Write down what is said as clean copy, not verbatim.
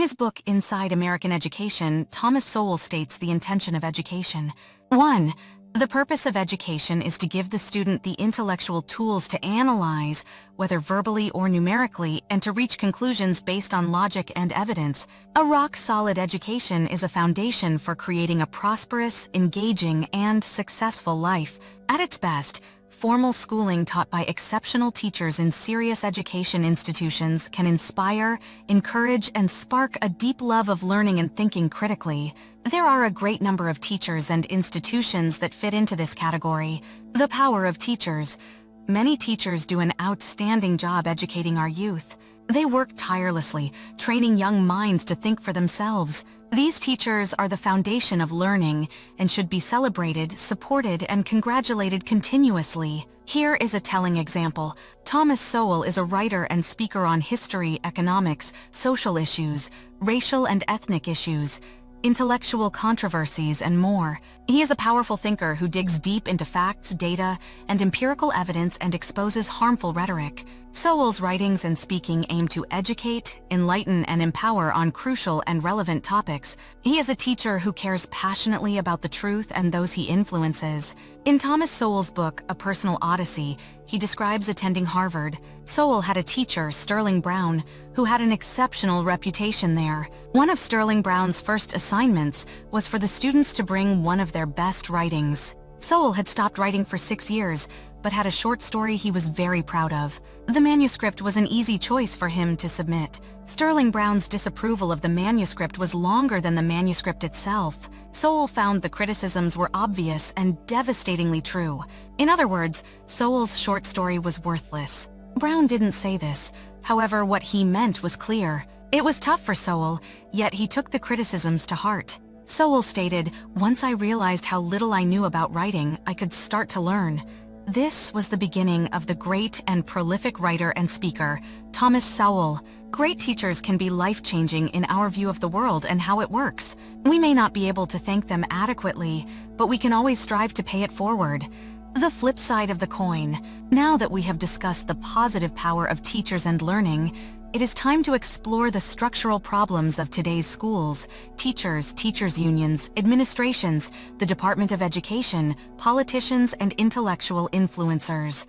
his book Inside American Education, Thomas Sowell states the intention of education. 1. The purpose of education is to give the student the intellectual tools to analyze, whether verbally or numerically, and to reach conclusions based on logic and evidence. A rock-solid education is a foundation for creating a prosperous, engaging, and successful life. At its best, formal schooling taught by exceptional teachers in serious education institutions can inspire, encourage, and spark a deep love of learning and thinking critically. There are a great number of teachers and institutions that fit into this category. The power of teachers. Many teachers do an outstanding job educating our youth. They work tirelessly, training young minds to think for themselves. These teachers are the foundation of learning and should be celebrated, supported, and congratulated continuously. Here is a telling example. Thomas Sowell is a writer and speaker on history, economics, social issues, racial and ethnic issues, intellectual controversies, and more. He is a powerful thinker who digs deep into facts, data, and empirical evidence and exposes harmful rhetoric. Sowell's writings and speaking aim to educate, enlighten, and empower on crucial and relevant topics. He is a teacher who cares passionately about the truth and those he influences. In Thomas Sowell's book, A Personal Odyssey, he describes attending Harvard. Sowell had a teacher, Sterling Brown, who had an exceptional reputation there. One of Sterling Brown's first assignments was for the students to bring one of their best writings. Sowell had stopped writing for 6 years, but had a short story he was very proud of. The manuscript was an easy choice for him to submit. Sterling Brown's disapproval of the manuscript was longer than the manuscript itself. Sowell found the criticisms were obvious and devastatingly true. In other words, Sowell's short story was worthless. Brown didn't say this. However, what he meant was clear. It was tough for Sowell, yet he took the criticisms to heart. Sowell stated, "Once I realized how little I knew about writing, I could start to learn." This was the beginning of the great and prolific writer and speaker, Thomas Sowell. Great teachers can be life-changing in our view of the world and how it works. We may not be able to thank them adequately, but we can always strive to pay it forward. The flip side of the coin. Now that we have discussed the positive power of teachers and learning, it is time to explore the structural problems of today's schools, teachers, teachers' unions, administrations, the Department of Education, politicians, and intellectual influencers.